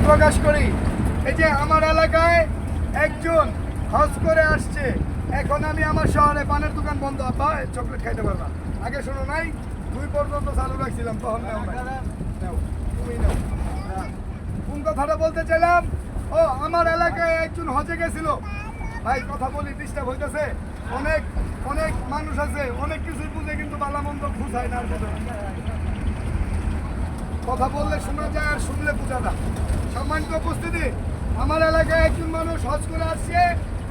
প্রকাশ করি। এই যে আমার এলাকায় একজন হজ করে আসছে, এখন আমি আমার শহরে পানের দোকান বন্ধ, আব্বা চকলেট খাইতে পারবা, আগে শোনো নাই 2 পর্যন্ত চালু রাখছিলাম, তখন নাও নাই। নাও, তুমি নাও। কোন কথাটা বলতে চাইলাম, ও আমার এলাকায় একজন হজে গেছিল। ভাই কথা বলি, ডিস্টার্ব হইতেছে। অনেক অনেক মানুষ আছে, অনেক কিছুই বুঝে কিন্তু ভালো মন্দ বুঝায় না। আর বুঝে না। কথা বললে শোনা যায়, আর শুনলে বোঝা যায়। সম্মানিত উপস্থিতি, আমার এলাকায় একজন মানুষ হজ করে আসছে,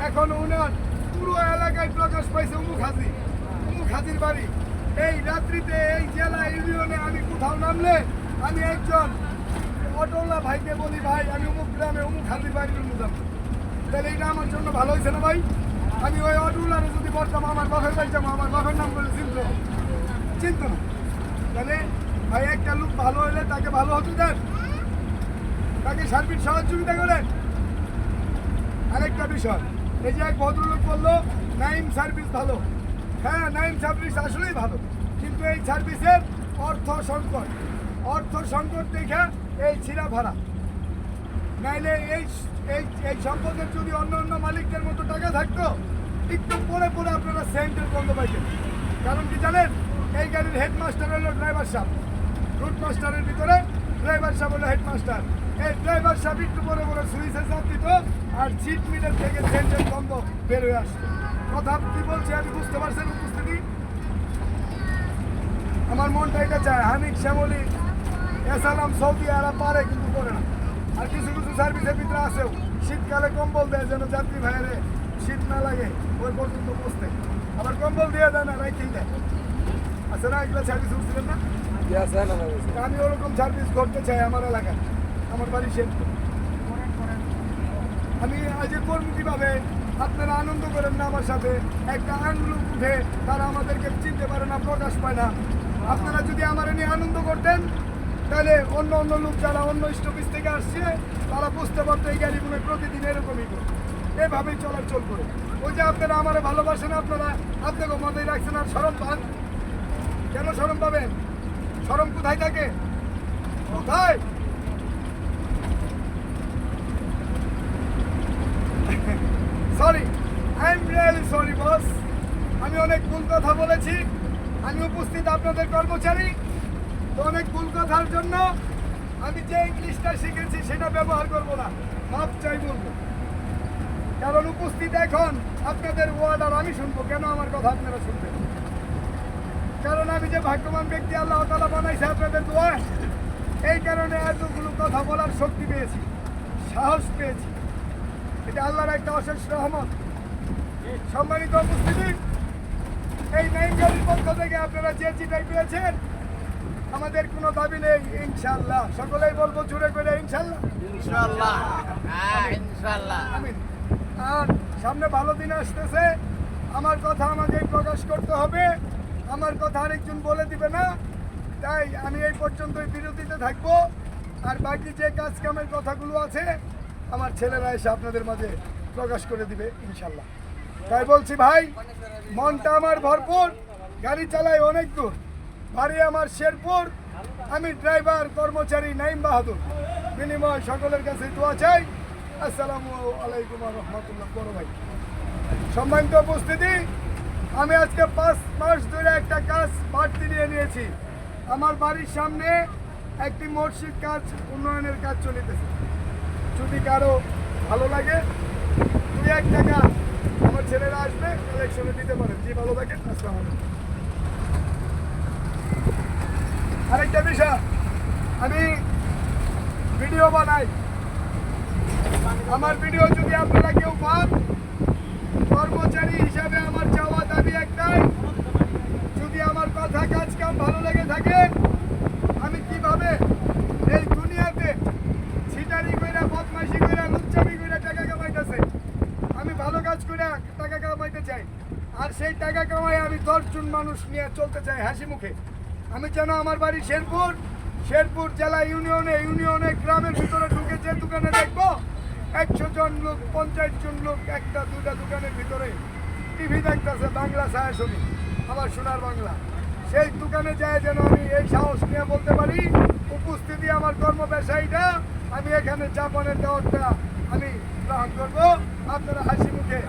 এখন ওনার পুরো এলাকায় প্রকাশ পাইছে অমুক হাজির বাড়ি। এই রাত্রিতে এই জেলা ইউনিয়নে আমি কোথাও নামলে আমি একজন অটোলা ভাইকে বলি, ভাই আমি অমুক গ্রামে অমুক হাজির বাড়ি যাবো, তাহলে এটা আমার জন্য ভালো হয়েছে না ভাই? আমি ওই অটোলারে যদি বলতাম আমার বাপের বাড়ি যাবো, আমার বাপের নাম বলে চিনত না। তাহলে ভাই একটা লোক ভালো হলে তাকে ভালো হতে দেন, তাকে সার্বিক সহযোগিতা করেন। আরেকটা বিষয়, এই যে এক ভদ্রলোক বললো নাইম সার্ভিস ভালো। হ্যাঁ, নাইম সার্ভিস আসলেই ভালো, কিন্তু এই সার্ভিসের অর্থ সংকট দেখে এই ছিঁড়া ভাড়া। নাইলে এই সম্পদের যদি অন্য মালিকদের মতো টাকা থাকতো, একটু পরে পরে আপনারা সেন্টের বন্ধ পাইতেন। কারণ কি জানেন, এই গাড়ির হেডমাস্টার হলো ড্রাইভার সাহেব, রুট মাস্টারের ভিতরে ড্রাইভার সাহেব হলো হেডমাস্টার। এই ড্রাইভার সাহেব একটু পরে পরে সুইচে চাপ দিত, আর সিট মিটার থেকে সেন্টের বন্ধ বের হয়ে আসতো। কথা কি বলছি আমি বুঝতে পারছেন উপস্থিতি? আমার মনটা এটা চায় হানিক শ্যামলি এসালাম সৌদি আরব পারে, কিন্তু করে না। আর কিছু কিছু সার্ভিসের ভিতরে আসেও শীতকালে কম্বল দেয় যেন যাত্রী ভাইয়েরে শীত না লাগে ওই পর্যন্ত বসতে, আবার কম্বল দিয়ে দেয় না, রাইখেই দেয়। আচ্ছা না, এগুলো সার্ভিস বুঝছিলেন না? আমি ওরকম সার্ভিস করতে চাই আমার এলাকায়, আমার বাড়ি শেরপুর। আমি আজ করবো কিভাবে? আপনারা আনন্দ করেন না আমার সাথে, একটা আনন্দ উঠে তারা আমাদেরকে চিনতে পারে না, প্রকাশ পায় না। আপনারা যদি আমার নিয়ে আনন্দ করতেন, তাহলে অন্য লোক যারা অন্য স্টপেজ থেকে আসছে তারা বুঝতে পারতো এই গাড়িগুলো প্রতিদিন এরকমই করে, এভাবেই চলাচল করে। ওই যে আপনারা আমার ভালোবাসেন, আপনারা আপনাকে মতেই রাখছেন, আর শরম পান কেন? শরম পাবেন? শরম কোথায় থাকে? কোথায়? Sorry, I am really sorry boss, আমি অনেক ভুল কথা বলেছি। আমি উপস্থিত আপনাদের কর্মচারী, তো অনেক ভুল কথার জন্য আমি যে ইংলিশটা শিখেছি সেটা ব্যবহার করব না, মাপ চাই বলবো। কারণ উপস্থিত এখন আপনাদের ওয়ার্ডার আমি শুনবো, কেন আমার কথা আপনারা শুনবেন? কারণ আমি যে ভাগ্যবান ব্যক্তি, আল্লাহ তাআলা বানাইছে আপনাদের দোয়া, এই কারণে এতগুলো কথা বলার শক্তি পেয়েছি, সাহস পেয়েছি। এটা আল্লাহর একটা অশেষ রহমত। সম্মানিত উপস্থিতি, এই নাইম গাড়ির পক্ষ থেকে আপনারা যে চিটাই পেয়েছেন, আমাদের কোনো দাবি নেই, ইনশাআল্লাহ। সকলেই বলবো জুড়ে করে ইনশাআল্লাহ, ইনশাআল্লাহ, হ্যাঁ ইনশাআল্লাহ। আমিন। আর সামনে ভালো দিন আসতেছে, আমার কথা আমাকেই প্রকাশ করতে হবে, আমার কথা আরেকজন বলে দিবে না। তাই আমি এই পর্যন্তই বিরতিতে থাকবো, আর বাকি যে কাজ কামের কথাগুলো আছে আমার ছেলেরা এসে আপনাদের মাঝে প্রকাশ করে দিবে ইনশাআল্লাহ। তাই বলছি ভাই, মনটা আমার ভরপুর, গাড়ি চালাই অনেক দূর, বাড়ি আমার শেরপুর, আমি ড্রাইভার কর্মচারী নাইম বাহাদুর। বিনিময় সকলের কাছে দোয়া চাই। আসসালামু আলাইকুম ওয়া রাহমাতুল্লাহ। বড় ভাই, সম্মানিত উপস্থিতি, আমি আজকে 5 মাস ধরে একটা কাজ বাড়তি নিয়ে নিয়েছি। আমার বাড়ির সামনে একটি মসজিদ কাজ, উন্নয়নের কাজ চলিতেছে। যদি কারো ভালো লাগে 2-1 টাকা আমার ছেলেরা আসবে, কালেকশনে দিতে পারেন। যে ভালো থাকেন, আসসালামু আলাইকুম। আরেকটা বিষয়, আমি ভিডিও বানাই, আমার ভিডিও যদি আপনারা কেউ পান, কর্মচারী হিসাবে আমার চাওয়া দাবি একটাই, যদি আমার কথা কাজ কাম ভালো লেগে থাকে, আমি কিভাবে এই দুনিয়াতে ছিটারি কইরা, বদমাইশি কইরা, লুচ্চামি কইরা টাকা কামাইতেছে, আমি ভালো কাজ করে টাকা কামাইতে চাই। আর সেই টাকা কামাই আমি 10 জন মানুষ নিয়ে চলতে চাই হাসি মুখে। আমি যেন আমার বাড়ি শেরপুর জেলা ইউনিয়নে গ্রামের ভিতরে ঢুকে যে দোকানে দেখবো 100 জন লোক, 50 জন লোক 1-2টা দোকানের ভিতরে টিভি দেখতেছে, বাংলা ছায়াছবি, আমার সোনার বাংলা। সেই দোকানে যায় যেন আমি এই সাহস নিয়ে বলতে পারি, উপস্থিতি আমার কর্ম ব্যবসায়ীটা আমি এখানে জাপানের দেওয়ারটা আমি গ্রহণ করবো। আপনারা হাসি মুখে